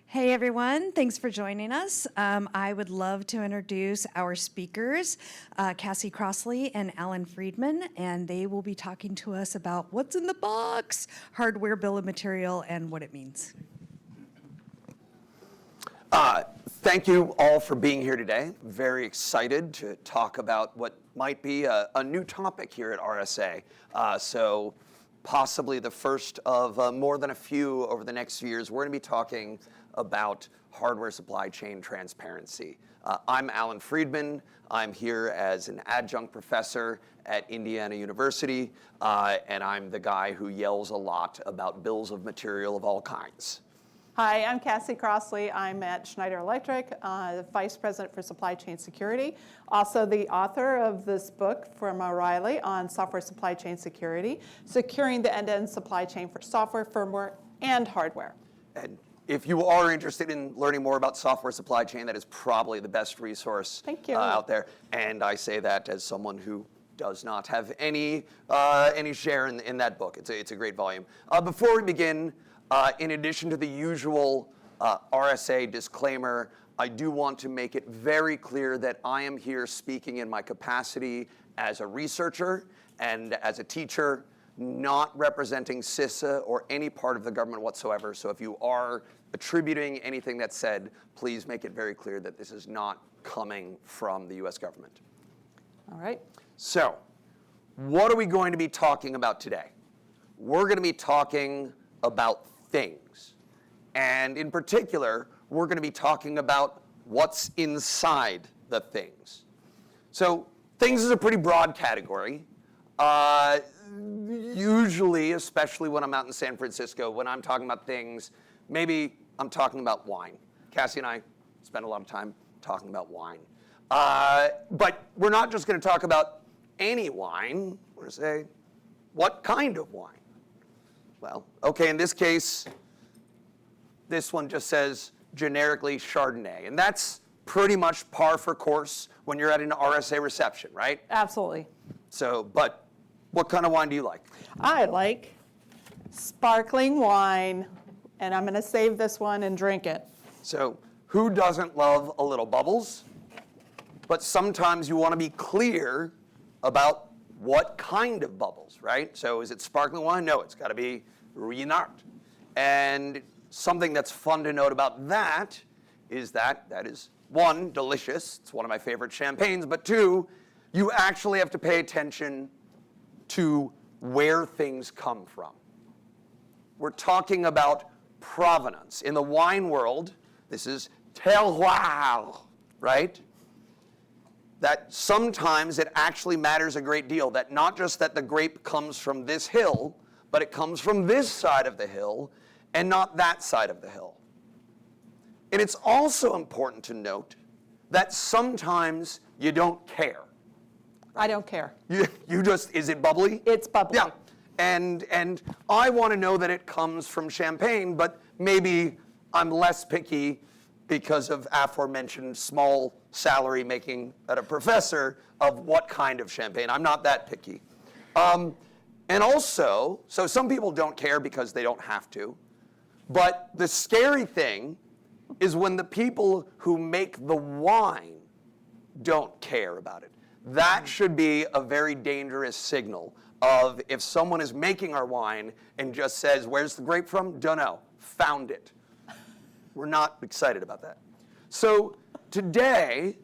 Hey everyone, thanks for joining us. I would love to introduce our speakers, Cassie Crossley and Alan Friedman, and they will be talking to us about what's in the box, hardware bill of material, and what it means. Thank you all for being here today. Very excited to talk about what might be a new topic here at RSA. So possibly the first of more than a few over the next few years. We're going to be talking about hardware supply chain transparency. I'm Alan Friedman. I'm here as an adjunct professor at Indiana University, and I'm the guy who yells a lot about bills of material of all kinds. Hi, I'm Cassie Crossley. I'm at Schneider Electric, Vice President for Supply Chain Security. Also the author of this book from O'Reilly on software supply chain security, securing the end-to-end supply chain for software, firmware, and hardware. And if you are interested in learning more about software supply chain, that is probably the best resource out there. And I say that as someone who does not have any share in that book. It's a great volume. Before we begin, in addition to the usual RSA disclaimer, I do want to make it very clear that I am here speaking in my capacity as a researcher and as a teacher, not representing CISA or any part of the government whatsoever. So if you are attributing anything that's said, please make it very clear that this is not coming from the US government. All right. So what are we going to be talking about today? We're going to be talking about things. And in particular, we're going to be talking about what's inside the things. So things is a pretty broad category. Usually, especially when I'm out in San Francisco, when I'm talking about things, maybe I'm talking about wine. Cassie and I spend a lot of time talking about wine. But we're not just going to talk about any wine. We're going to say, what kind of wine? Well, okay, in this case, this one just says generically Chardonnay. And that's pretty much par for course when you're at an RSA reception, right? Absolutely. So, but what kind of wine do you like? I like sparkling wine, and I'm going to save this one and drink it. So, who doesn't love a little bubbles? But sometimes you want to be clear about what kind of bubbles, right? So is it sparkling wine? No, it's got to be Ruinart. And something that's fun to note about that is that is, one, delicious. It's one of my favorite champagnes. But two, you actually have to pay attention to where things come from. We're talking about provenance. In the wine world, this is terroir, right? That sometimes it actually matters a great deal, that not just that the grape comes from this hill, but it comes from this side of the hill and not that side of the hill. And it's also important to note that sometimes you don't care. I don't care. You just, is it bubbly? It's bubbly. Yeah. And I want to know that it comes from champagne, but maybe I'm less picky because of aforementioned small salary making at a professor of what kind of champagne. I'm not that picky. And also, so some people don't care because they don't have to. But the scary thing is when the people who make the wine don't care about it. That should be a very dangerous signal of if someone is making our wine and just says, where's the grape from? Don't know. Found it. We're not excited about that. So today,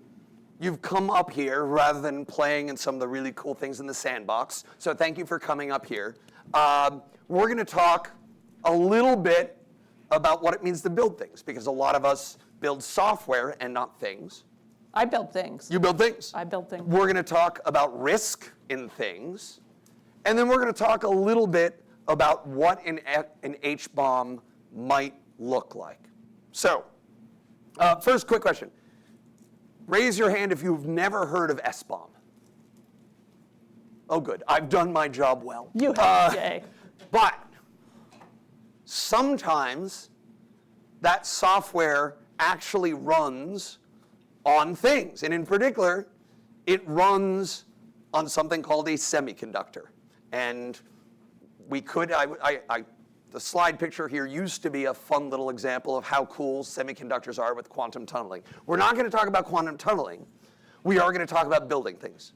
you've come up here rather than playing in some of the really cool things in the sandbox. So thank you for coming up here. We're going to talk a little bit about what it means to build things, because a lot of us build software and not things. I build things. You build things. I build things. We're going to talk about risk in things. And then we're going to talk a little bit about what an HBOM might look like. So, first quick question. Raise your hand if you've never heard of SBOM. Oh, good. I've done my job well. You have, yay. But sometimes that software actually runs on things. And in particular, it runs on something called a semiconductor. And we could, I the slide picture here used to be a fun little example of how cool semiconductors are with quantum tunneling. We're not going to talk about quantum tunneling. We are going to talk about building things.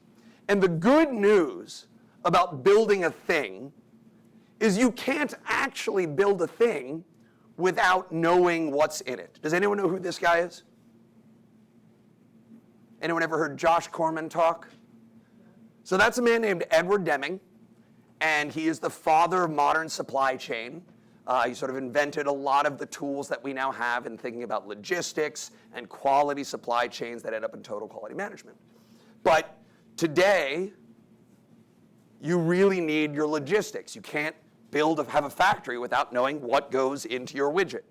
And the good news about building a thing is you can't actually build a thing without knowing what's in it. Does anyone know who this guy is? Anyone ever heard Josh Corman talk? So that's a man named Edward Deming, and he is the father of modern supply chain. He sort of invented a lot of the tools that we now have in thinking about logistics and quality supply chains that end up in total quality management. But today, you really need your logistics. You can't have a factory without knowing what goes into your widget.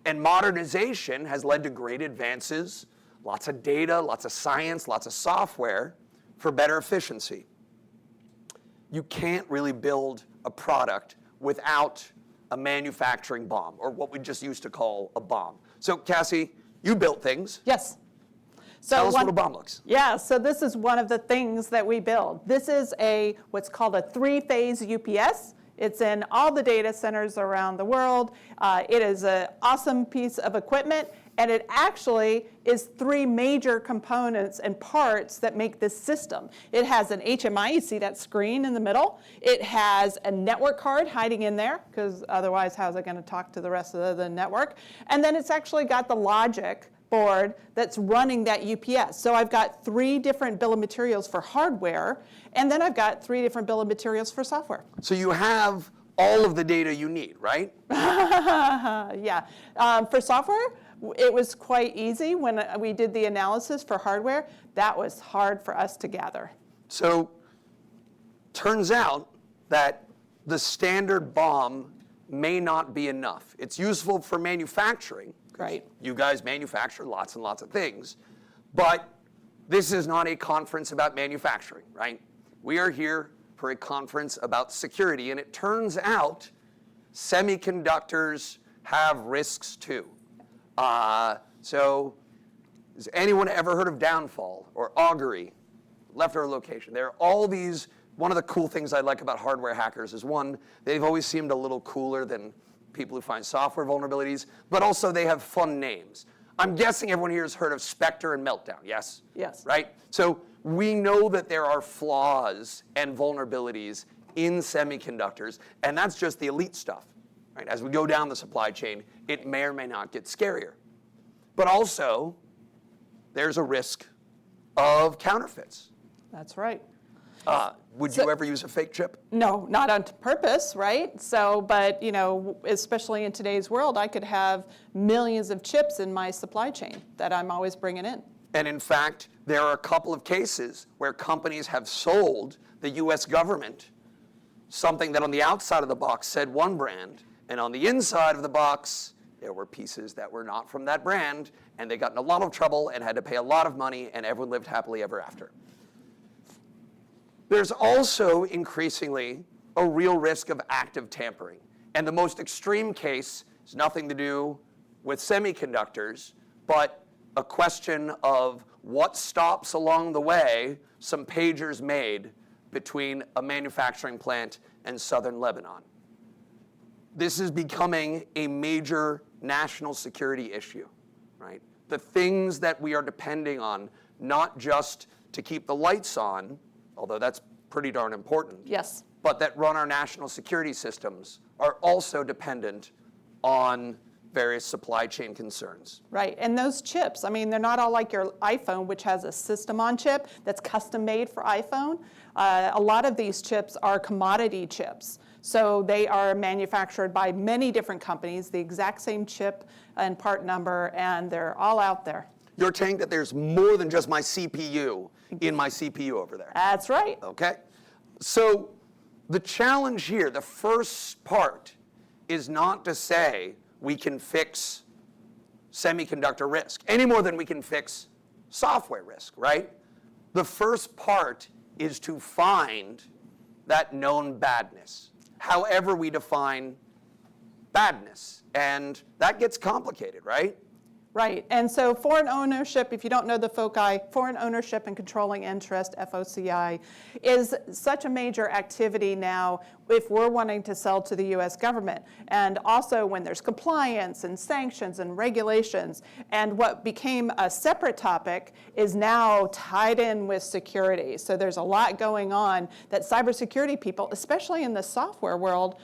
And modernization has led to great advances, lots of data, lots of science, lots of software for better efficiency. You can't really build a product without a manufacturing BOM, or what we just used to call a BOM. So Cassie, you built things. Yes. So Tell us what a BOM looks. Yeah, so this is one of the things that we build. This is what's called a 3-phase UPS. It's in all the data centers around the world. It is an awesome piece of equipment, and it actually is 3 major components and parts that make this system. It has an HMI, you see that screen in the middle. It has a network card hiding in there, because otherwise how's it going to talk to the rest of the network? And then it's actually got the logic board that's running that UPS. So I've got 3 different bill of materials for hardware, and then I've got 3 different bill of materials for software. So you have all of the data you need, right? Yeah. For software, it was quite easy when we did the analysis for hardware. That was hard for us to gather. So turns out that the standard BOM may not be enough. It's useful for manufacturing. Right. You guys manufacture lots and lots of things, but this is not a conference about manufacturing, right? We are here for a conference about security, and it turns out semiconductors have risks too. So has anyone ever heard of downfall or augury, left or location? There are all these. One of the cool things I like about hardware hackers is, one, they've always seemed a little cooler than people who find software vulnerabilities, but also they have fun names. I'm guessing everyone here has heard of Spectre and Meltdown, yes? Yes. Right? So we know that there are flaws and vulnerabilities in semiconductors, and that's just the elite stuff. Right? As we go down the supply chain, it may or may not get scarier. But also, there's a risk of counterfeits. That's right. Would you ever use a fake chip? No, not on purpose, right? So, but especially in today's world, I could have millions of chips in my supply chain that I'm always bringing in. And in fact, there are a couple of cases where companies have sold the US government something that on the outside of the box said one brand, and on the inside of the box, there were pieces that were not from that brand, and they got in a lot of trouble and had to pay a lot of money, and everyone lived happily ever after. There's also increasingly a real risk of active tampering. And the most extreme case has nothing to do with semiconductors, but a question of what stops along the way some pagers made between a manufacturing plant and southern Lebanon. This is becoming a major national security issue, right? The things that we are depending on, not just to keep the lights on, although that's pretty darn important. Yes. But that run our national security systems are also dependent on various supply chain concerns. Right, and those chips, I mean, they're not all like your iPhone, which has a system on chip that's custom made for iPhone. A lot of these chips are commodity chips. So they are manufactured by many different companies, the exact same chip and part number, and they're all out there. You're saying that there's more than just my CPU in my CPU over there. That's right. Okay? So the challenge here, the first part, is not to say we can fix semiconductor risk any more than we can fix software risk, right? The first part is to find that known badness, however we define badness. And that gets complicated, right? Right, and so foreign ownership, if you don't know the FOCI, foreign ownership and controlling interest, FOCI, is such a major activity now if we're wanting to sell to the US government. And also when there's compliance and sanctions and regulations, and what became a separate topic is now tied in with security. So there's a lot going on that cybersecurity people, especially in the software world,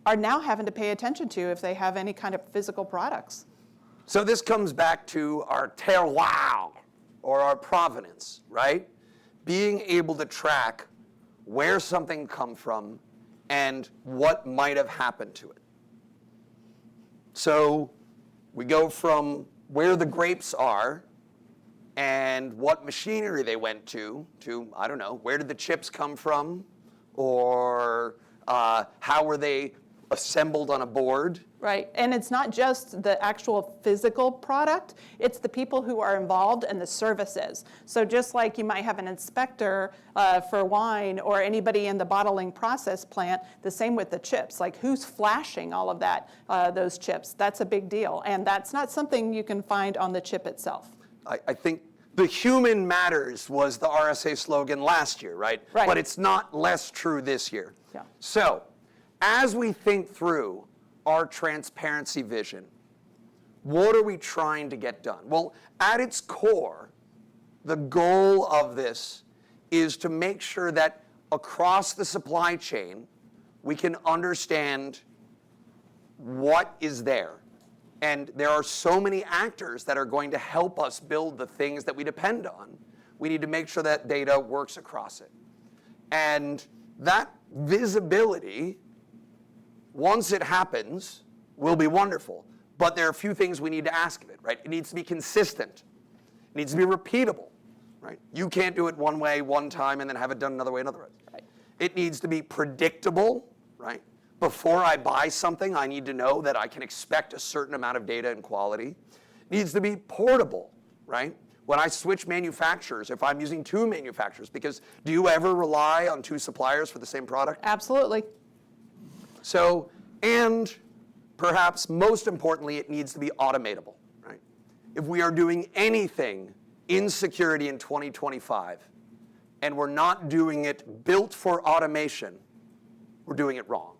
are now having to pay attention to if they have any kind of physical products. So this comes back to our terroir, or our provenance, right? Being able to track where something come from and what might have happened to it. So we go from where the grapes are and what machinery they went to, I don't know, where did the chips come from? Or how were they assembled on a board? Right, and it's not just the actual physical product, it's the people who are involved and the services. So just like you might have an inspector for wine or anybody in the bottling process plant, the same with the chips. Like who's flashing all of that, those chips? That's a big deal, and that's not something you can find on the chip itself. I think the human matters was the RSA slogan last year, right? Right. But it's not less true this year. Yeah. So, as we think through our transparency vision, what are we trying to get done? Well, at its core, the goal of this is to make sure that across the supply chain, we can understand what is there. And there are so many actors that are going to help us build the things that we depend on. We need to make sure that data works across it. And that visibility, once it happens, will be wonderful. But there are a few things we need to ask of it, right? It needs to be consistent. It needs to be repeatable, right? You can't do it one way one time and then have it done another way another way. Right. It needs to be predictable, right? Before I buy something, I need to know that I can expect a certain amount of data and quality. It needs to be portable, right? When I switch manufacturers, if I'm using two manufacturers, because do you ever rely on two suppliers for the same product? Absolutely. So, and perhaps most importantly, it needs to be automatable, right? If we are doing anything in security in 2025, and we're not doing it built for automation, we're doing it wrong.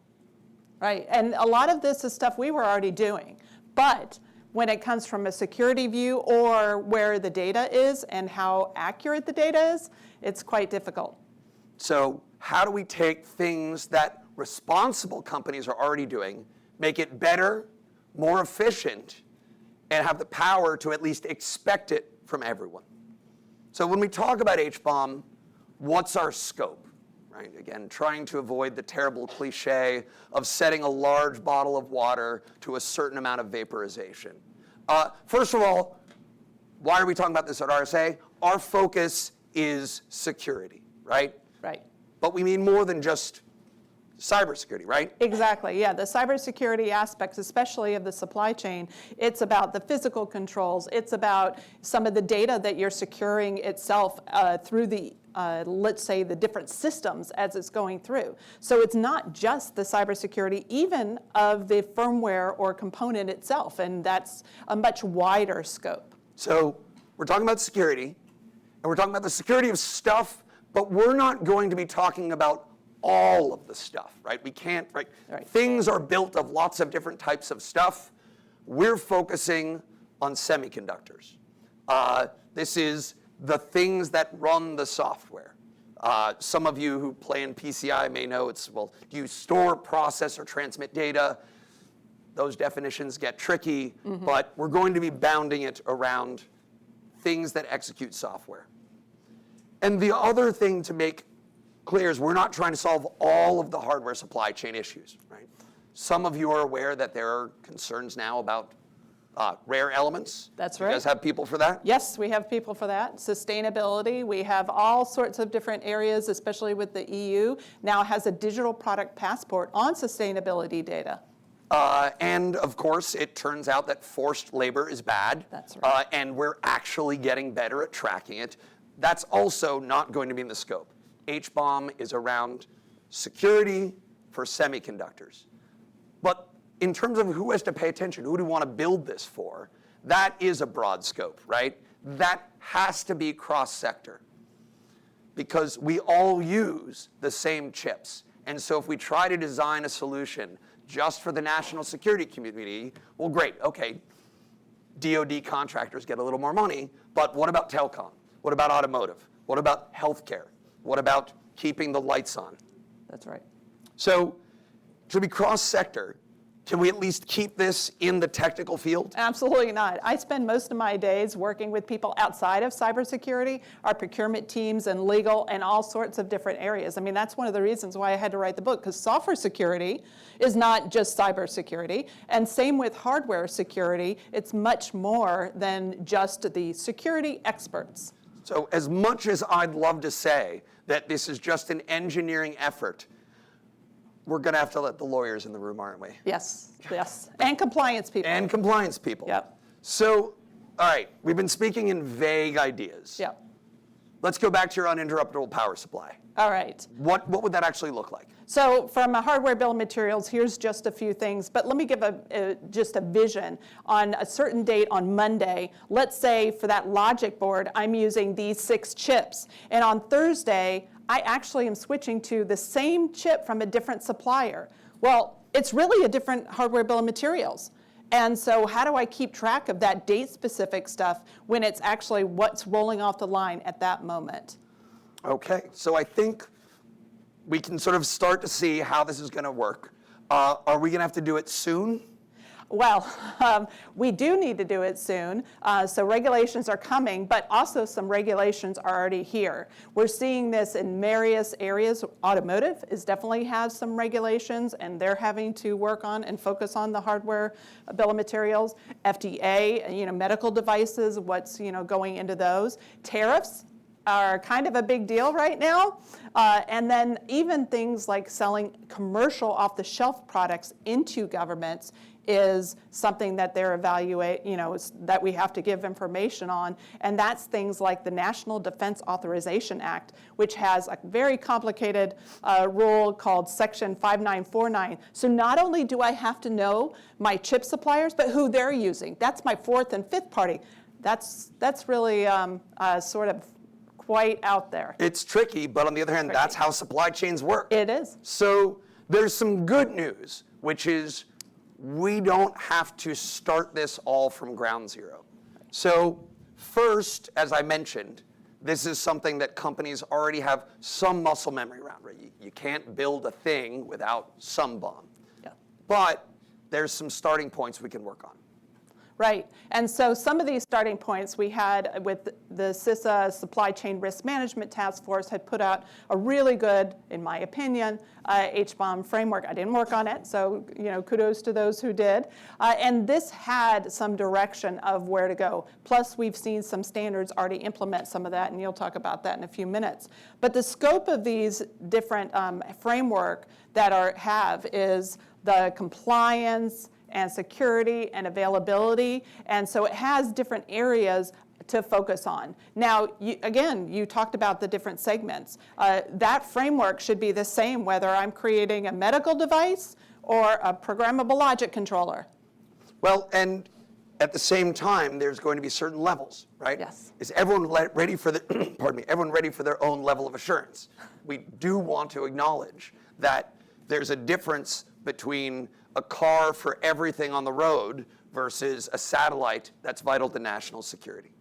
Right, and a lot of this is stuff we were already doing, but when it comes from a security view or where the data is and how accurate the data is, it's quite difficult. So how do we take things that responsible companies are already doing, make it better, more efficient, and have the power to at least expect it from everyone? So when we talk about HBOM, what's our scope? Right? Again, trying to avoid the terrible cliche of setting a large bottle of water to a certain amount of vaporization. First of all, why are we talking about this at RSA? Our focus is security, right? Right. But we mean more than just cybersecurity, right? Exactly, yeah. The cybersecurity aspects, especially of the supply chain, it's about the physical controls. It's about some of the data that you're securing itself through the, let's say, the different systems as it's going through. So it's not just the cybersecurity, even of the firmware or component itself, and that's a much wider scope. So we're talking about security, and we're talking about the security of stuff, but we're not going to be talking about all of the stuff, right? We can't, right? Right. Things are built of lots of different types of stuff. We're focusing on semiconductors. This is the things that run the software. Some of you who play in PCI may know it's, well, do you store, process, or transmit data? Those definitions get tricky, but we're going to be bounding it around things that execute software. And the other thing to make clear is we're not trying to solve all of the hardware supply chain issues, right? Some of you are aware that there are concerns now about rare elements. That's You right. guys have people for that? Yes, we have people for that. Sustainability, we have all sorts of different areas, especially with the EU, now has a digital product passport on sustainability data. And of course, it turns out that forced labor is bad. That's right. And we're actually getting better at tracking it. That's also not going to be in the scope. HBOM is around security for semiconductors. But in terms of who has to pay attention, who do we want to build this for, that is a broad scope, right? That has to be cross-sector because we all use the same chips. And so if we try to design a solution just for the national security community, well, great, okay, DoD contractors get a little more money, but what about telecom? What about automotive? What about healthcare? What about keeping the lights on? That's right. So to be cross-sector, can we at least keep this in the technical field? Absolutely not. I spend most of my days working with people outside of cybersecurity, our procurement teams and legal and all sorts of different areas. I mean, that's one of the reasons why I had to write the book, because software security is not just cybersecurity. And same with hardware security. It's much more than just the security experts. So as much as I'd love to say that this is just an engineering effort, we're going to have to let the lawyers in the room, aren't we? Yes, yes. And compliance people. And compliance people. Yep. So, all right, we've been speaking in vague ideas. Yep. Let's go back to your uninterruptible power supply. All right. What would that actually look like? So from a hardware bill of materials, here's just a few things, but let me give just a vision. On a certain date on Monday, let's say for that logic board, I'm using these 6 chips. And on Thursday, I actually am switching to the same chip from a different supplier. Well, it's really a different hardware bill of materials. And so how do I keep track of that date-specific stuff when it's actually what's rolling off the line at that moment? Okay, so I think we can sort of start to see how this is going to work. Are we going to have to do it soon? Well, we do need to do it soon. So regulations are coming, but also some regulations are already here. We're seeing this in various areas. Automotive definitely has some regulations, and they're having to work on and focus on the hardware bill of materials. FDA, medical devices, what's going into those. Tariffs are kind of a big deal right now. And then even things like selling commercial off-the-shelf products into governments is something that they're that we have to give information on. And that's things like the National Defense Authorization Act, which has a very complicated rule called Section 5949. So not only do I have to know my chip suppliers, but who they're using. That's my 4th and 5th party. That's really sort of quite out there. It's tricky, but on the other hand, that's how supply chains work. It is. So there's some good news, which is we don't have to start this all from ground zero. So first, as I mentioned, this is something that companies already have some muscle memory around, right? You can't build a thing without some BOM. Yeah. But there's some starting points we can work on. Right, and so some of these starting points we had with the CISA Supply Chain Risk Management Task Force had put out a really good, in my opinion, HBOM framework. I didn't work on it, so kudos to those who did. And this had some direction of where to go. Plus, we've seen some standards already implement some of that, and you'll talk about that in a few minutes. But the scope of these different framework that have is the compliance, and security and availability. And so it has different areas to focus on. Now, you talked about the different segments. That framework should be the same whether I'm creating a medical device or a programmable logic controller. Well, and at the same time, there's going to be certain levels, right? Yes. Is everyone ready for everyone ready for their own level of assurance? We do want to acknowledge that there's a difference between a car for everything on the road versus a satellite that's vital to national security.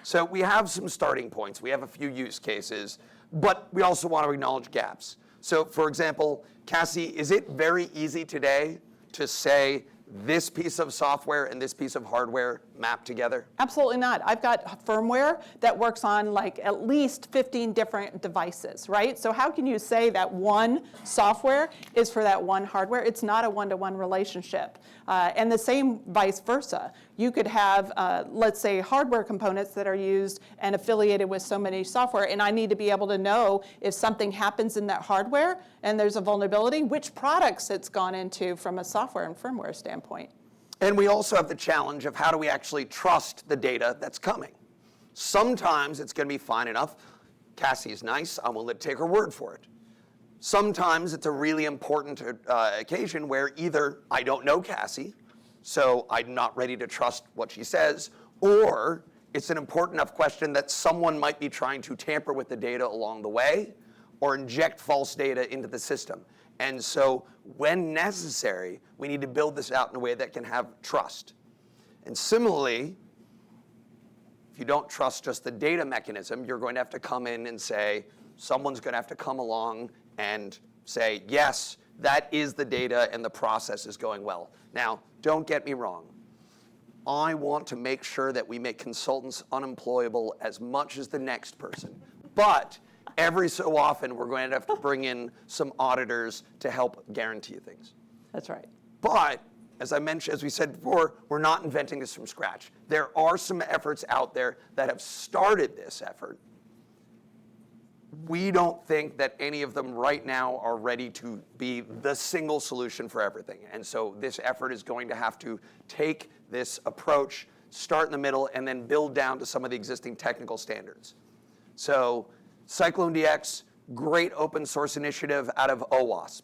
So we have some starting points. We have a few use cases, but we also want to acknowledge gaps. So for example, Cassie, is it very easy today to say this piece of software and this piece of hardware map together? Absolutely not. I've got firmware that works on like at least 15 different devices, right? So how can you say that one software is for that one hardware? It's not a one-to-one relationship. And the same vice versa. You could have, let's say, hardware components that are used and affiliated with so many software, and I need to be able to know if something happens in that hardware and there's a vulnerability, which products it's gone into from a software and firmware standpoint. And we also have the challenge of how do we actually trust the data that's coming? Sometimes it's going to be fine enough. Cassie's nice. I'm willing to take her word for it. Sometimes it's a really important occasion where either I don't know Cassie so I'm not ready to trust what she says, or it's an important enough question that someone might be trying to tamper with the data along the way or inject false data into the system. And so when necessary, we need to build this out in a way that can have trust. And similarly, if you don't trust just the data mechanism, you're going to have to come in and say, someone's going to have to come along and say, yes, that is the data and the process is going well. Now, don't get me wrong. I want to make sure that we make consultants unemployable as much as the next person. But every so often, we're going to have to bring in some auditors to help guarantee things. That's right. But as I mentioned, as we said before, we're not inventing this from scratch. There are some efforts out there that have started this effort. We don't think that any of them right now are ready to be the single solution for everything. And so this effort is going to have to take this approach, start in the middle, and then build down to some of the existing technical standards. So CycloneDX, great open source initiative out of OWASP.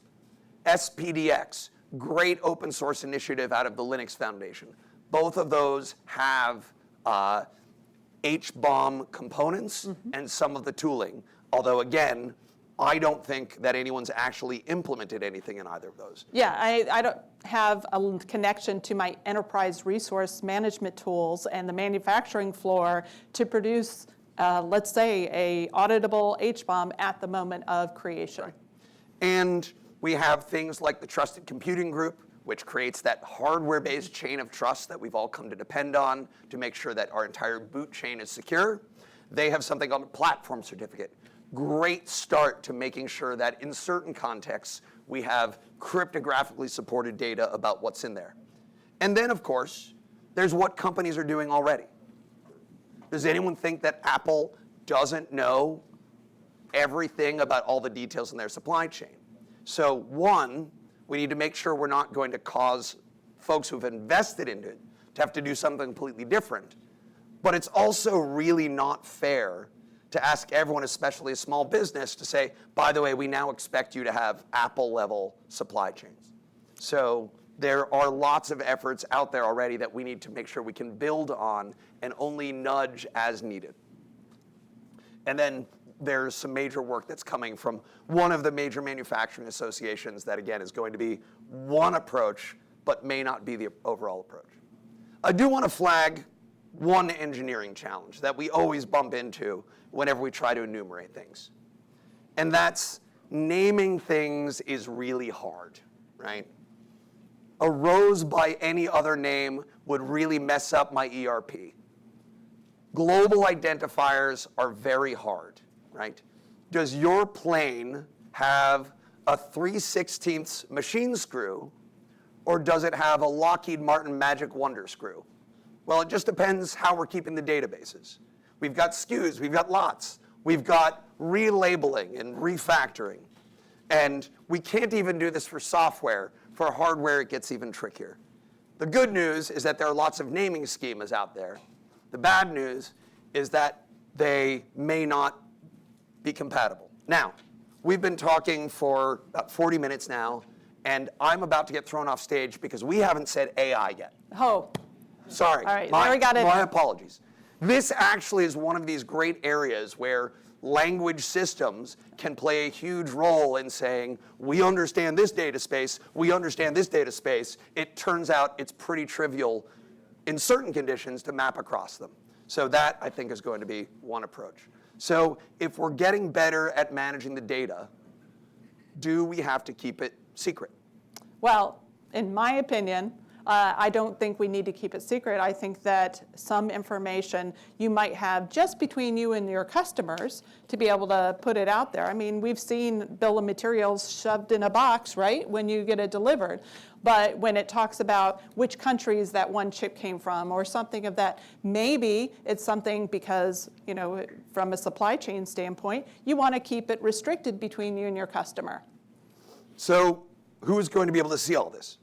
SPDX, great open source initiative out of the Linux Foundation. Both of those have HBOM components and some of the tooling. Although, again, I don't think that anyone's actually implemented anything in either of those. Yeah, I don't have a connection to my enterprise resource management tools and the manufacturing floor to produce, let's say, a auditable HBOM at the moment of creation. Right. And we have things like the Trusted Computing Group, which creates that hardware-based chain of trust that we've all come to depend on to make sure that our entire boot chain is secure. They have something called a platform certificate. Great start to making sure that in certain contexts, we have cryptographically supported data about what's in there. And then, of course, there's what companies are doing already. Does anyone think that Apple doesn't know everything about all the details in their supply chain? So one, we need to make sure we're not going to cause folks who've invested in it to have to do something completely different. But it's also really not fair to ask everyone, especially a small business, to say, by the way, we now expect you to have Apple-level supply chains. So there are lots of efforts out there already that we need to make sure we can build on and only nudge as needed. And then there's some major work that's coming from one of the major manufacturing associations that, again, is going to be one approach, but may not be the overall approach. I do want to flag one engineering challenge that we always bump into whenever we try to enumerate things. And that's naming things is really hard, right? A rose by any other name would really mess up my ERP. Global identifiers are very hard, right? Does your plane have a 3/16 machine screw, or does it have a Lockheed Martin Magic Wonder screw? Well, it just depends how we're keeping the databases. We've got SKUs, we've got lots, we've got relabeling and refactoring. And we can't even do this for software. For hardware, it gets even trickier. The good news is that there are lots of naming schemas out there. The bad news is that they may not be compatible. Now, we've been talking for about 40 minutes now, and I'm about to get thrown off stage because we haven't said AI yet. Oh, Sorry. all right, there we got it. My apologies. This actually is one of these great areas where language systems can play a huge role in saying, we understand this data space, we understand this data space. It turns out it's pretty trivial in certain conditions to map across them. So that, I think, is going to be one approach. So if we're getting better at managing the data, do we have to keep it secret? Well, in my opinion, I don't think we need to keep it secret. I think that some information you might have just between you and your customers to be able to put it out there. I mean, we've seen bill of materials shoved in a box, right, when you get it delivered. But when it talks about which countries that one chip came from or something of that, maybe it's something because, you know, from a supply chain standpoint, you want to keep it restricted between you and your customer. So who is going to be able to see all this?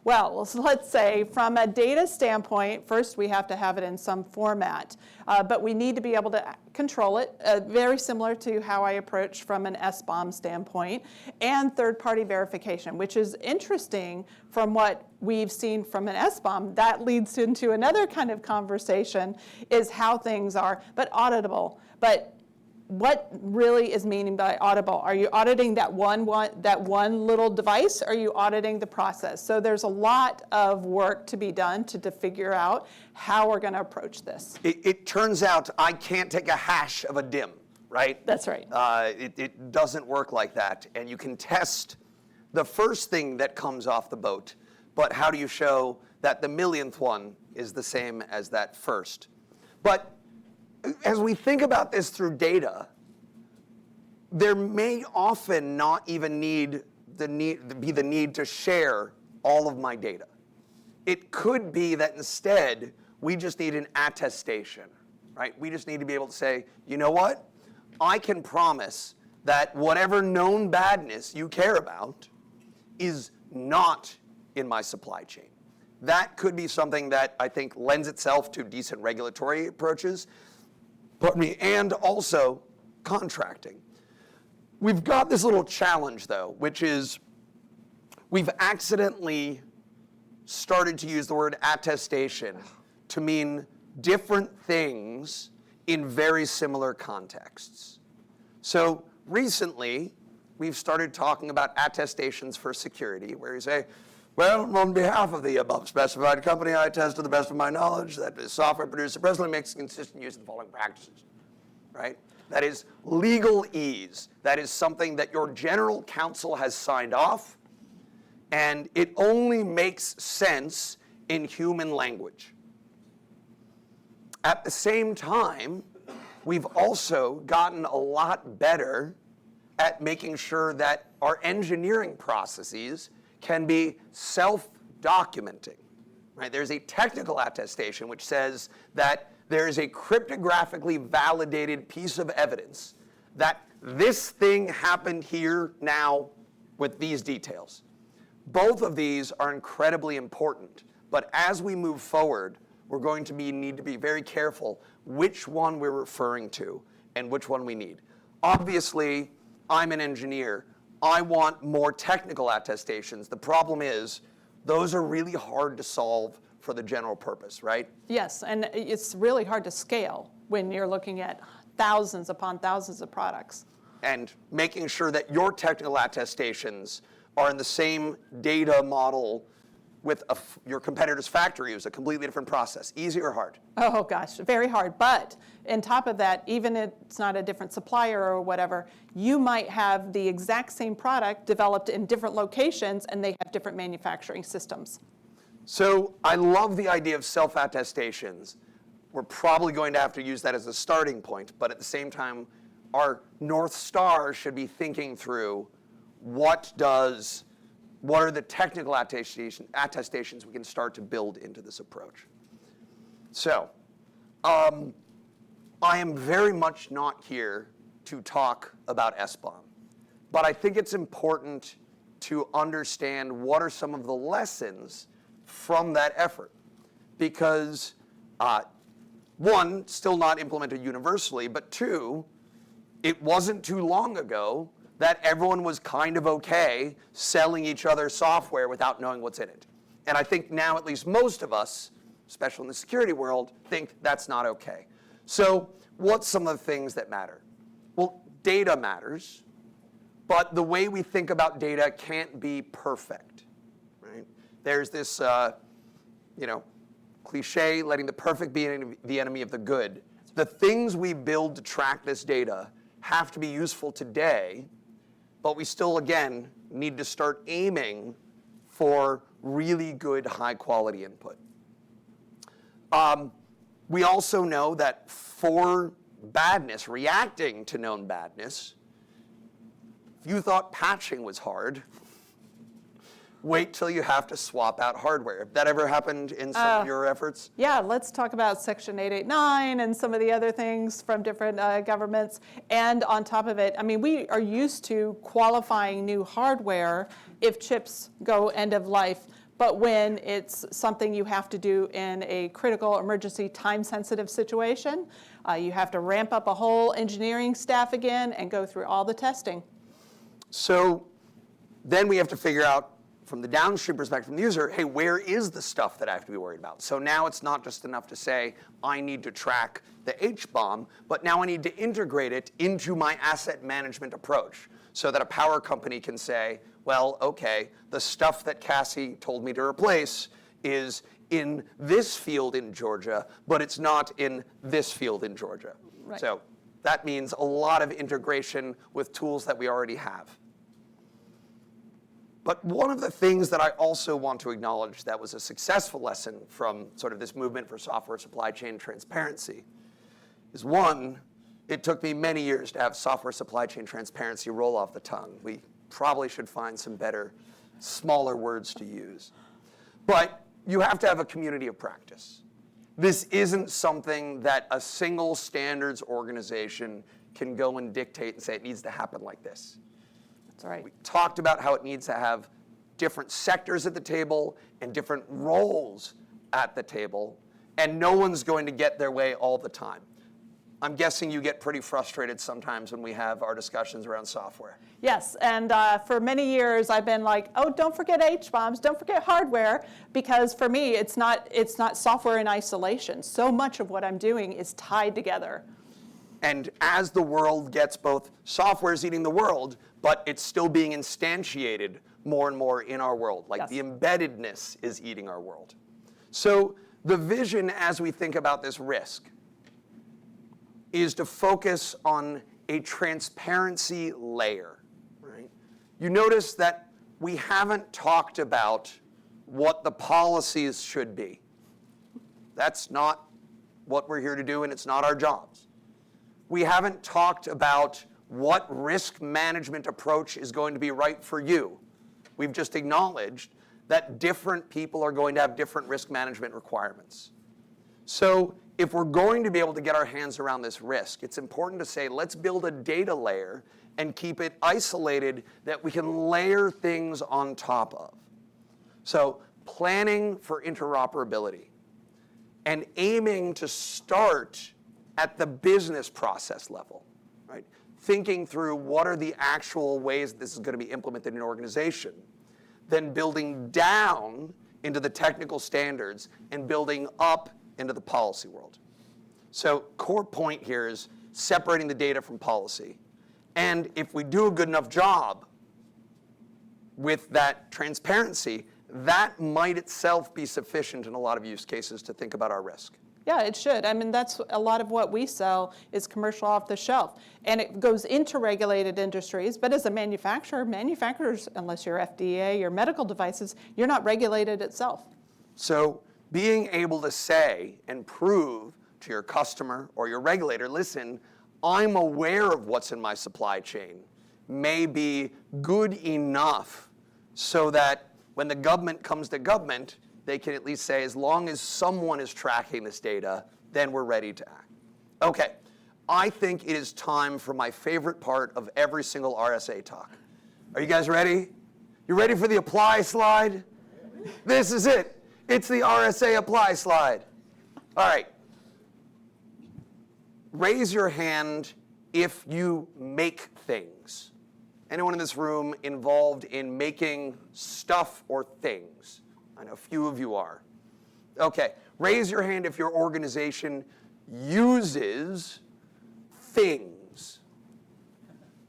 Well, so let's say from a data standpoint, first we have to have it in some format, but we need to be able to control it, very similar to how I approach from an SBOM standpoint, and third-party verification, which is interesting from what we've seen from an SBOM. That leads into another kind of conversation, is how things are, but auditable. But what really is meaning by auditable? Are you auditing that one little device? Or are you auditing the process? So there's a lot of work to be done to figure out how we're going to approach this. It turns out I can't take a hash of a DIM, right? That's right. It doesn't work like that. And you can test the first thing that comes off the boat, but how do you show that the millionth one is the same as that first? But as we think about this through data, there may often not even be the need to share all of my data. It could be that instead we just need an attestation, right? We just need to be able to say, you know what? I can promise that whatever known badness you care about is not in my supply chain. That could be something that I think lends itself to decent regulatory approaches. Pardon me, and also contracting. We've got this little challenge, though, which is we've accidentally started to use the word attestation to mean different things in very similar contexts. So recently, we've started talking about attestations for security, where you say, well, on behalf of the above specified company, I attest to the best of my knowledge that the software producer presently makes consistent use of the following practices, right? That is legal ease. That is something that your general counsel has signed off, and it only makes sense in human language. At the same time, we've also gotten a lot better at making sure that our engineering processes can be self-documenting, right? There's a technical attestation which says that there is a cryptographically validated piece of evidence that this thing happened here now with these details. Both of these are incredibly important, but as we move forward, we're going to need to be very careful which one we're referring to and which one we need. Obviously, I'm an engineer. I want more technical attestations. The problem is, those are really hard to solve for the general purpose, right? Yes, and it's really hard to scale when you're looking at thousands upon thousands of products. And making sure that your technical attestations are in the same data model with your competitor's factory is a completely different process. Easy or hard? Oh gosh, very hard. But on top of that, even if it's not a different supplier or whatever, you might have the exact same product developed in different locations and they have different manufacturing systems. So I love the idea of self-attestations. We're probably going to have to use that as a starting point, but at the same time, our North Star should be thinking through what are the technical attestations we can start to build into this approach. So, I am very much not here to talk about SBOM, but I think it's important to understand what are some of the lessons from that effort. Because, one, still not implemented universally, but two, it wasn't too long ago that everyone was kind of okay selling each other software without knowing what's in it. And I think now at least most of us, especially in the security world, think that's not okay. So what's some of the things that matter? Well, data matters, but the way we think about data can't be perfect, right? There's this, cliche, letting the perfect be the enemy of the good. The things we build to track this data have to be useful today, but we still, again, need to start aiming for really good, high-quality input. We also know that for badness, reacting to known badness, if you thought patching was hard, wait till you have to swap out hardware. Have that ever happened in some of your efforts? Yeah, let's talk about Section 889 and some of the other things from different governments. And on top of it, I mean, we are used to qualifying new hardware if chips go end of life. But when it's something you have to do in a critical, emergency, time-sensitive situation, you have to ramp up a whole engineering staff again and go through all the testing. So then we have to figure out, from the downstream perspective from the user, hey, where is the stuff that I have to be worried about? So now it's not just enough to say, I need to track the H-bomb, but now I need to integrate it into my asset management approach so that a power company can say, well, okay, the stuff that Cassie told me to replace is in this field in Georgia, but it's not in this field in Georgia. Right. So that means a lot of integration with tools that we already have. But one of the things that I also want to acknowledge that was a successful lesson from sort of this movement for software supply chain transparency is, one, it took me many years to have software supply chain transparency roll off the tongue. We probably should find some better, smaller words to use. But you have to have a community of practice. This isn't something that a single standards organization can go and dictate and say it needs to happen like this. That's right. We talked about how it needs to have different sectors at the table and different roles at the table, and no one's going to get their way all the time. I'm guessing you get pretty frustrated sometimes when we have our discussions around software. Yes, and for many years I've been like, oh, don't forget H-bombs, don't forget hardware, because for me it's not software in isolation. So much of what I'm doing is tied together. And as the world gets, both software's eating the world, but it's still being instantiated more and more in our world. Like, yes, the embeddedness is eating our world. So the vision as we think about this risk is to focus on a transparency layer, right? You notice that we haven't talked about what the policies should be. That's not what we're here to do, and it's not our jobs. We haven't talked about what risk management approach is going to be right for you. We've just acknowledged that different people are going to have different risk management requirements. So if we're going to be able to get our hands around this risk, it's important to say, let's build a data layer and keep it isolated that we can layer things on top of. So planning for interoperability and aiming to start at the business process level, right? Thinking through what are the actual ways this is going to be implemented in an organization, then building down into the technical standards and building up into the policy world. So core point here is separating the data from policy. And if we do a good enough job with that transparency, that might itself be sufficient in a lot of use cases to think about our risk. Yeah, it should. I mean, that's a lot of what we sell is commercial off the shelf. And it goes into regulated industries, but as a manufacturer, manufacturers, unless you're FDA or medical devices, you're not regulated itself. So being able to say and prove to your customer or your regulator, listen, I'm aware of what's in my supply chain, may be good enough so that when the government comes to government, they can at least say, as long as someone is tracking this data, then we're ready to act. Okay, I think it is time for my favorite part of every single RSA talk. Are you guys ready? You ready for the apply slide? This is it. It's the RSA apply slide. All right. Raise your hand if you make things. Anyone in this room involved in making stuff or things? I know a few of you are. Okay, raise your hand if your organization uses things.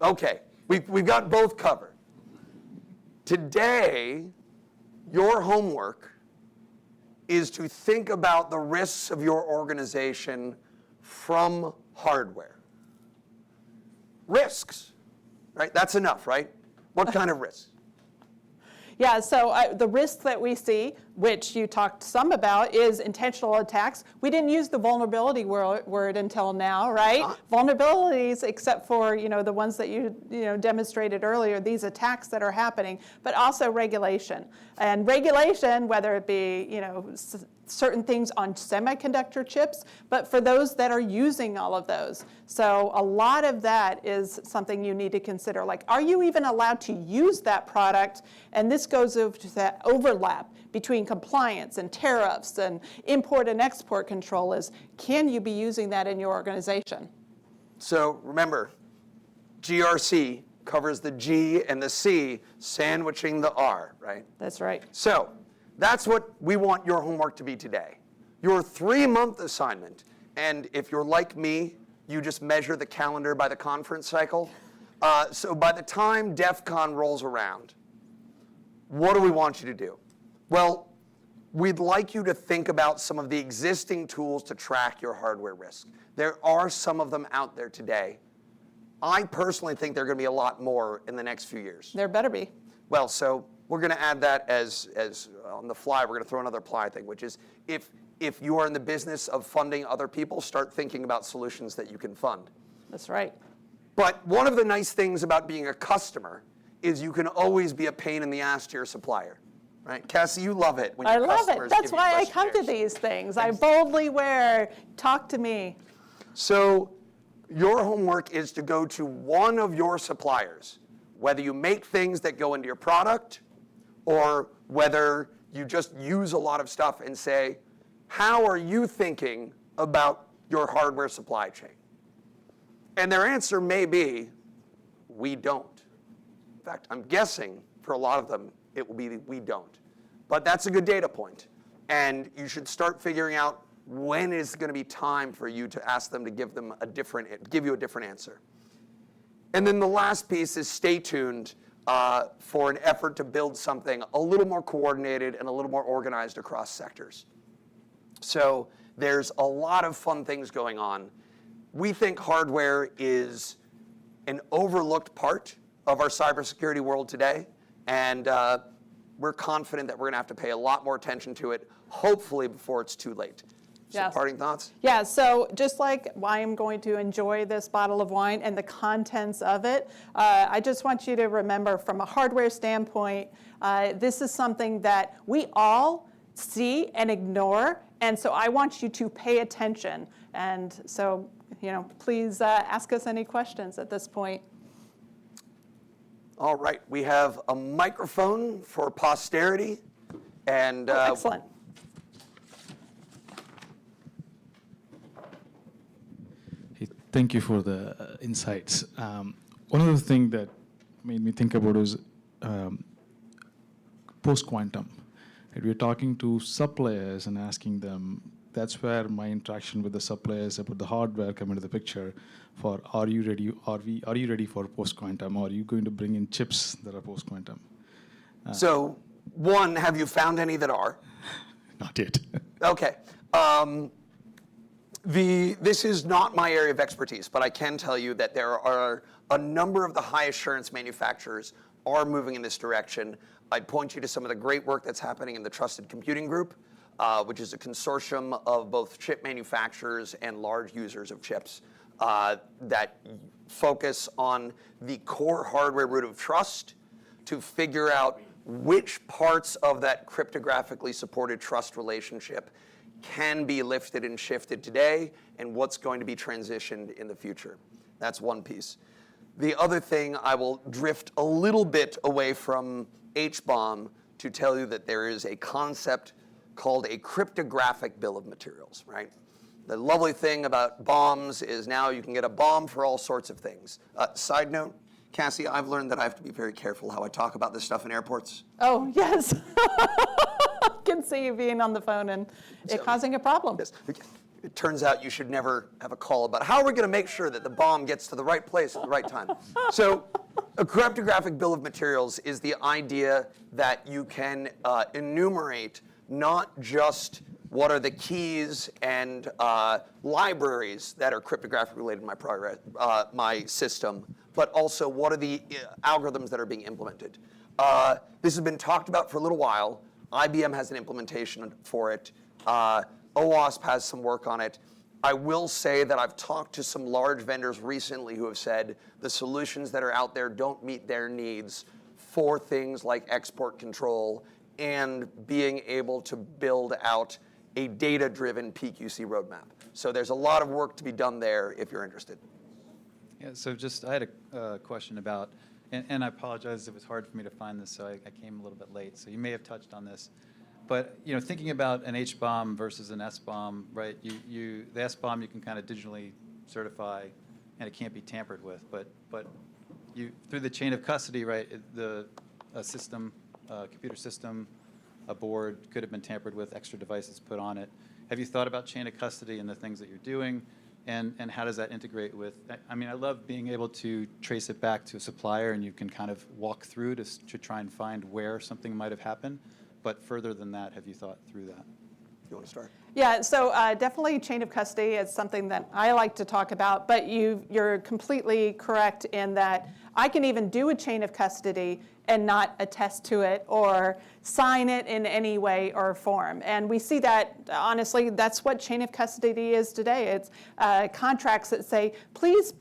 Okay, we've got both covered. Today, your homework is to think about the risks of your organization from hardware. Risks, right? That's enough, right? What kind of risks? Yeah, so the risk that we see, which you talked some about, is intentional attacks. We didn't use the vulnerability word until now, right? Vulnerabilities, except for the ones that you demonstrated earlier, these attacks that are happening, but also regulation. And regulation, whether it be certain things on semiconductor chips, but for those that are using all of those. So a lot of that is something you need to consider. Like, are you even allowed to use that product? And this goes over to that overlap between compliance and tariffs and import and export control is, can you be using that in your organization? So remember, GRC covers the G and the C, sandwiching the R, right? That's right. So that's what we want your homework to be today. Your 3-month assignment, and if you're like me, you just measure the calendar by the conference cycle. So by the time DEF CON rolls around, what do we want you to do? Well, we'd like you to think about some of the existing tools to track your hardware risk. There are some of them out there today. I personally think there are going to be a lot more in the next few years. There better be. Well, so we're going to add that as on the fly, we're going to throw another apply thing, which is if you are in the business of funding other people, start thinking about solutions that you can fund. That's right. But one of the nice things about being a customer is you can always be a pain in the ass to your supplier, right? Cassie, you love it when I your love it. customers That's give you why I come to questionnaires. these things. I boldly wear, talk to me. So your homework is to go to one of your suppliers, whether you make things that go into your product or whether you just use a lot of stuff, and say, how are you thinking about your hardware supply chain? And their answer may be, we don't. In fact, I'm guessing for a lot of them, it will be we don't. But that's a good data point. And you should start figuring out when is going to be time for you to ask them to give you a different answer. And then the last piece is stay tuned for an effort to build something a little more coordinated and a little more organized across sectors. So there's a lot of fun things going on. We think hardware is an overlooked part of our cybersecurity world today, and we're confident that we're going to have to pay a lot more attention to it, hopefully before it's too late. So Yes. parting thoughts? Yeah, so just like I am going to enjoy this bottle of wine and the contents of it, I just want you to remember from a hardware standpoint, this is something that we all see and ignore, and so I want you to pay attention. And so, please ask us any questions at this point. All right, we have a microphone for posterity, and Excellent. Hey, thank you for the insights. One of the things that made me think about is post-quantum. And we're talking to suppliers and asking them, that's where my interaction with the suppliers about the hardware come into the picture for, are you ready for post-quantum? Or are you going to bring in chips that are post-quantum? so one, have you found any that are? Not yet. Okay. This is not my area of expertise, but I can tell you that there are a number of the high assurance manufacturers are moving in this direction. I'd point you to some of the great work that's happening in the Trusted Computing Group, which is a consortium of both chip manufacturers and large users of chips that focus on the core hardware root of trust to figure out which parts of that cryptographically supported trust relationship can be lifted and shifted today, and what's going to be transitioned in the future. That's one piece. The other thing, I will drift a little bit away from HBOM to tell you that there is a concept called a cryptographic bill of materials, right? The lovely thing about bombs is now you can get a bomb for all sorts of things. Side note, Cassie, I've learned that I have to be very careful how I talk about this stuff in airports. Oh, yes. I can see you being on the phone and it causing a problem. Yes. It turns out you should never have a call about how are we going to make sure that the bomb gets to the right place at the right time. So a cryptographic bill of materials is the idea that you can enumerate not just what are the keys and libraries that are cryptographically related to my system, but also what are the algorithms that are being implemented. This has been talked about for a little while. IBM has an implementation for it. OWASP has some work on it. I will say that I've talked to some large vendors recently who have said the solutions that are out there don't meet their needs for things like export control and being able to build out a data-driven PQC roadmap. So there's a lot of work to be done there if you're interested. Yeah, so I had a question about, and I apologize, it was hard for me to find this, so I came a little bit late. So you may have touched on this. But thinking about an H-bomb versus an S-bomb, right? The S-bomb you can kind of digitally certify, and it can't be tampered with. But through the chain of custody, right? A system, a computer system, a board could have been tampered with, extra devices put on it. Have you thought about chain of custody and the things that you're doing? And how does that integrate with, I mean, I love being able to trace it back to a supplier and you can kind of walk through to try and find where something might have happened. But further than that, have you thought through that? You want to start? Yeah, so definitely chain of custody is something that I like to talk about, but you're completely correct in that I can even do a chain of custody and not attest to it or sign it in any way or form. And we see that, honestly, that's what chain of custody is today. It's contracts that say, please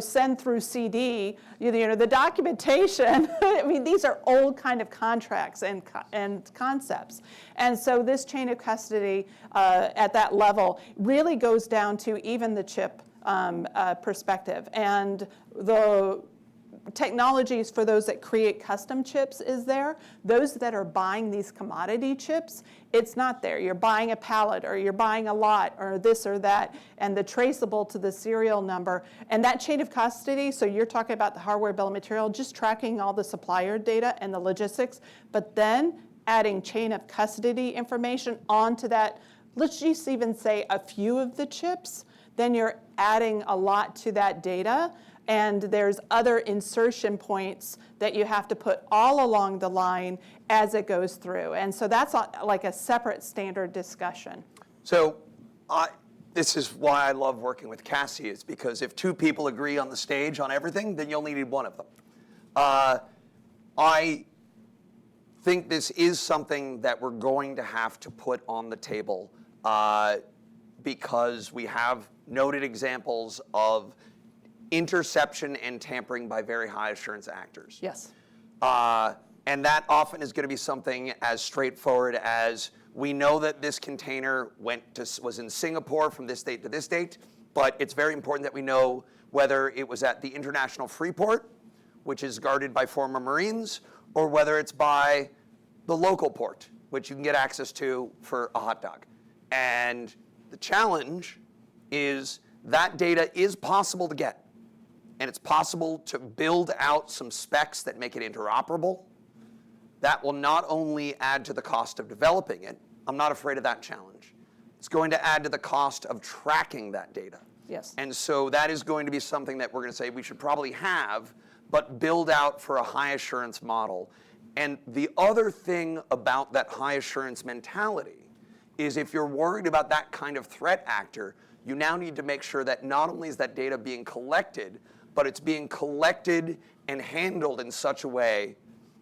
send through CD, the documentation. I mean, these are old kind of contracts and concepts. And so this chain of custody at that level really goes down to even the chip perspective. And the technologies for those that create custom chips is there. Those that are buying these commodity chips, it's not there. You're buying a pallet or you're buying a lot or this or that, and the traceable to the serial number. And that chain of custody, so you're talking about the hardware bill of material, just tracking all the supplier data and the logistics, but then adding chain of custody information onto that. Let's just even say a few of the chips, then you're adding a lot to that data. And there's other insertion points that you have to put all along the line as it goes through. And so that's like a separate standard discussion. So this is why I love working with Cassie, is because if two people agree on the stage on everything, then you only need one of them. I think this is something that we're going to have to put on the table because we have noted examples of interception and tampering by very high assurance actors. Yes. And that often is going to be something as straightforward as we know that this container was in Singapore from this date to this date, but it's very important that we know whether it was at the International Freeport, which is guarded by former Marines, or whether it's by the local port, which you can get access to for a hot dog. And the challenge is that data is possible to get. And it's possible to build out some specs that make it interoperable. That will not only add to the cost of developing it, I'm not afraid of that challenge. It's going to add to the cost of tracking that data. Yes. And so that is going to be something that we're going to say we should probably have, but build out for a high assurance model. And the other thing about that high assurance mentality is if you're worried about that kind of threat actor, you now need to make sure that not only is that data being collected, but it's being collected and handled in such a way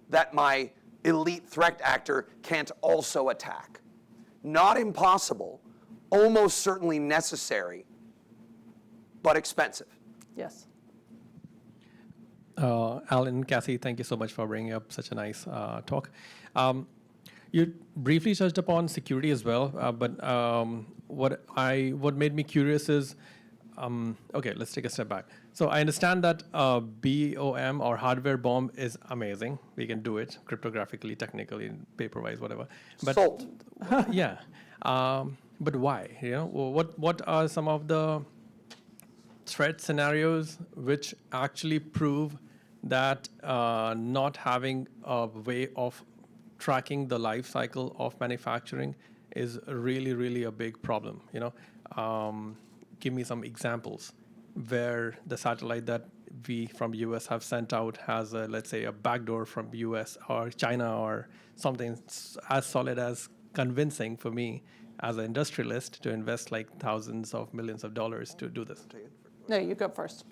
that my elite threat actor can't also attack. Not impossible, almost certainly necessary, but expensive. Yes. Alan, Cassie, thank you so much for bringing up such a nice talk. You briefly touched upon security as well, but what made me curious is, okay, let's take a step back. So I understand that BOM or hardware bomb is amazing. We can do it cryptographically, technically, paper-wise, whatever. But Sold. yeah, but why? What are some of the threat scenarios which actually prove that not having a way of tracking the life cycle of manufacturing is really, really a big problem? Give me some examples where the satellite that we from US have sent out has let's say a backdoor from US or China or something as solid as convincing for me as an industrialist to invest like thousands of millions of dollars to do this. No, you go first.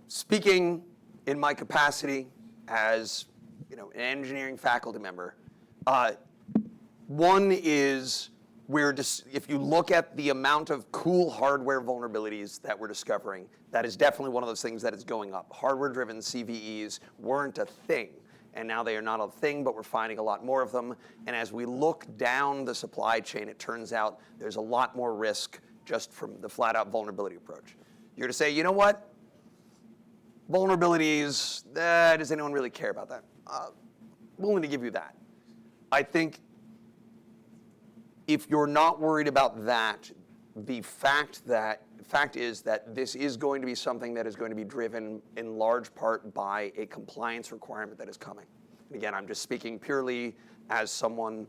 Speaking in my capacity as an engineering faculty member, one is if you look at the amount of cool hardware vulnerabilities that we're discovering, that is definitely one of those things that is going up. Hardware-driven CVEs weren't a thing, and now they are not a thing, but we're finding a lot more of them. And as we look down the supply chain, it turns out there's a lot more risk just from the flat-out vulnerability approach. You're to say, you know what? Vulnerabilities, does anyone really care about that? willing to give you that. I think if you're not worried about that, the fact is that this is going to be something that is going to be driven in large part by a compliance requirement that is coming. And again, I'm just speaking purely as someone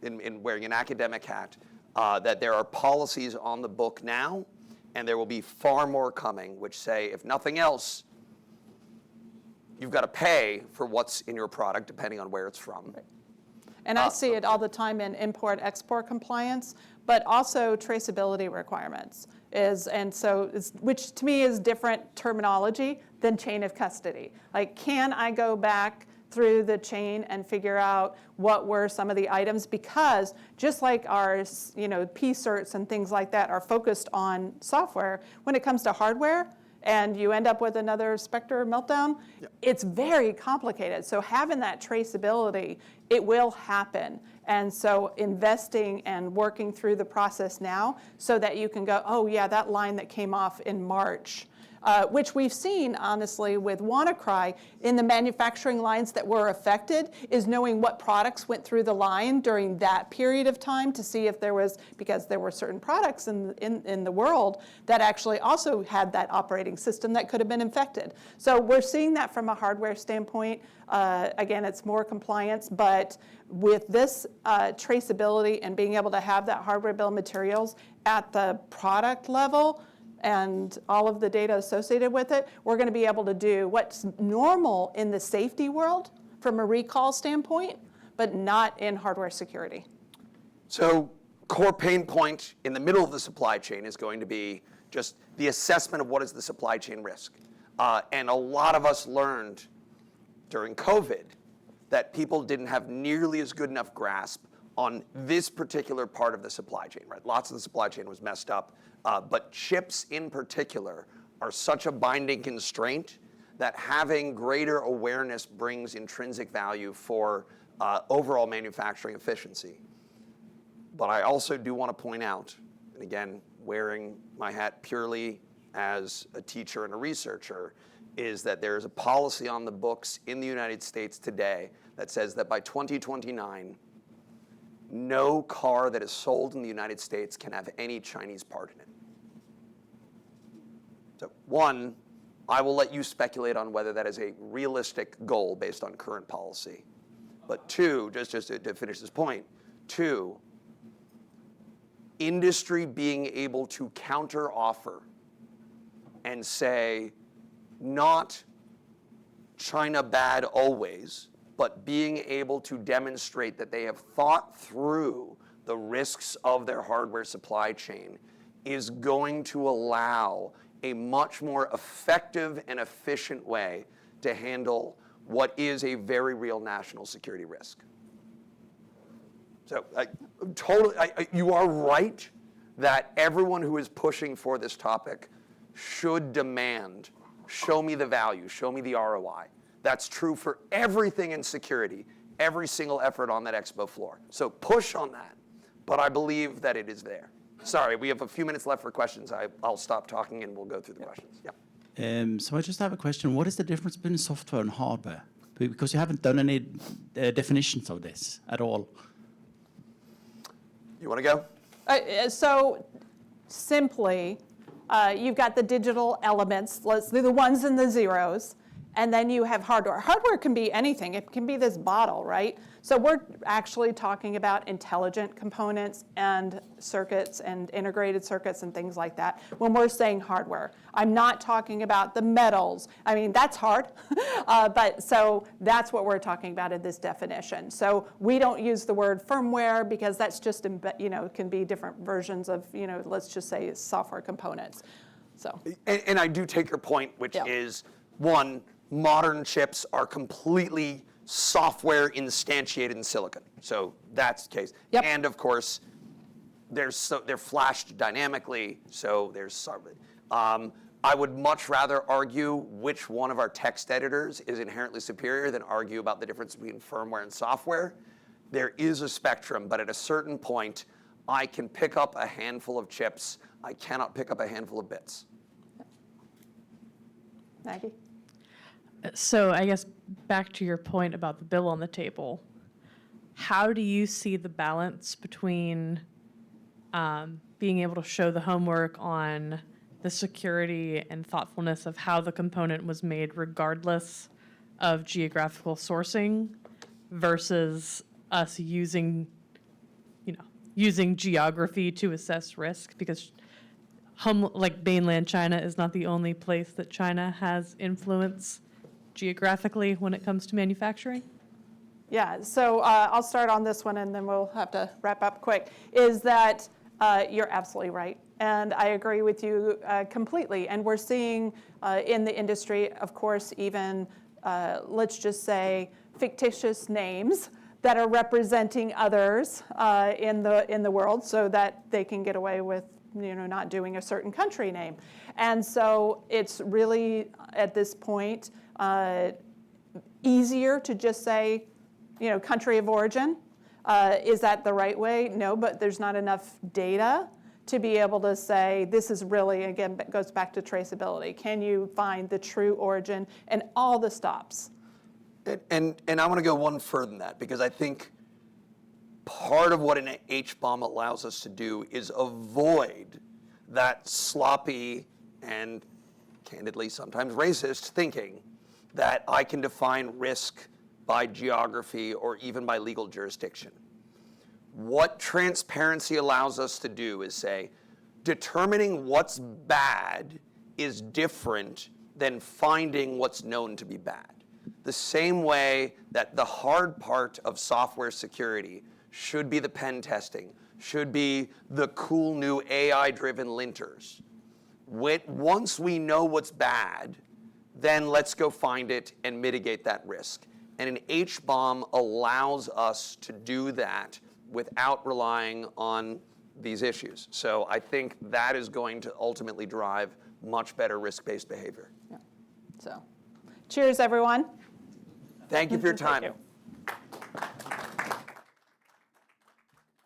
in wearing an academic hat, that there are policies on the book now, and there will be far more coming, which say, if nothing else, you've got to pay for what's in your product, depending on where it's from. And I see it all the time in import-export compliance, but also traceability requirements. Which to me is different terminology than chain of custody. Like, can I go back through the chain and figure out what were some of the items? Because just like our P-certs and things like that are focused on software, when it comes to hardware, and you end up with another Spectre meltdown, it's very complicated. So having that traceability, it will happen. And so investing and working through the process now so that you can go, oh yeah, that line that came off in March, which we've seen, honestly, with WannaCry in the manufacturing lines that were affected, is knowing what products went through the line during that period of time to see if there was, because there were certain products in the world that actually also had that operating system that could have been infected. So we're seeing that from a hardware standpoint. Again, it's more compliance, but with this traceability and being able to have that hardware bill of materials at the product level, and all of the data associated with it, we're going to be able to do what's normal in the safety world from a recall standpoint, but not in hardware security. So core pain point in the middle of the supply chain is going to be just the assessment of what is the supply chain risk. And a lot of us learned during COVID that people didn't have nearly as good enough grasp on this particular part of the supply chain, right? Lots of the supply chain was messed up. But chips in particular are such a binding constraint that having greater awareness brings intrinsic value for overall manufacturing efficiency. But I also do want to point out, and again, wearing my hat purely as a teacher and a researcher, is that there is a policy on the books in the United States today that says that by 2029, no car that is sold in the United States can have any Chinese part in it. So one, I will let you speculate on whether that is a realistic goal based on current policy. But two, just to finish this point, two, industry being able to counter offer and say, not China bad always, but being able to demonstrate that they have thought through the risks of their hardware supply chain is going to allow a much more effective and efficient way to handle what is a very real national security risk. So you are right that everyone who is pushing for this topic should demand, show me the value, show me the ROI. That's true for everything in security, every single effort on that expo floor. So push on that, but I believe that it is there. Sorry, we have a few minutes left for questions. I'll stop talking and we'll go through the questions. Yeah. So I just have a question. What is the difference between software and hardware? Because you haven't done any definitions of this at all. You want to go? So simply, you've got the digital elements, let's do the ones and the zeros, and then you have hardware. Hardware can be anything. It can be this bottle, right? So we're actually talking about intelligent components and circuits and integrated circuits and things like that when we're saying hardware. I'm not talking about the metals. I mean, that's hard. But so that's what we're talking about in this definition. So we don't use the word firmware because that's just, can be different versions of, let's just say software components. So. And I do take your point, which is, one, modern chips are completely software instantiated in silicon. So that's the case. Yep. And of course, they're flashed dynamically, so there's I would much rather argue which one of our text editors is inherently superior than argue about the difference between firmware and software. There is a spectrum, but at a certain point, I can pick up a handful of chips. I cannot pick up a handful of bits. Maggie? So I guess back to your point about the bill on the table, how do you see the balance between being able to show the homework on the security and thoughtfulness of how the component was made regardless of geographical sourcing versus us using geography to assess risk? Because like mainland China is not the only place that China has influence geographically when it comes to manufacturing. Yeah, so I'll start on this one and then we'll have to wrap up quick, is that you're absolutely right. And I agree with you completely. And we're seeing in the industry, of course, even, let's just say, fictitious names that are representing others in the world so that they can get away with not doing a certain country name. And so it's really, at this point, easier to just say, country of origin. Is that the right way? No, but there's not enough data to be able to say this is really, again, it goes back to traceability. Can you find the true origin and all the stops? And I want to go one further than that, because I think part of what an HBOM allows us to do is avoid that sloppy and candidly sometimes racist thinking that I can define risk by geography or even by legal jurisdiction. What transparency allows us to do is say, determining what's bad is different than finding what's known to be bad. The same way that the hard part of software security should be the pen testing, should be the cool new AI-driven linters. Once we know what's bad, then let's go find it and mitigate that risk. And an HBOM allows us to do that without relying on these issues. So I think that is going to ultimately drive much better risk-based behavior. Yeah. So, cheers, everyone. Thank you for your time. Thank you.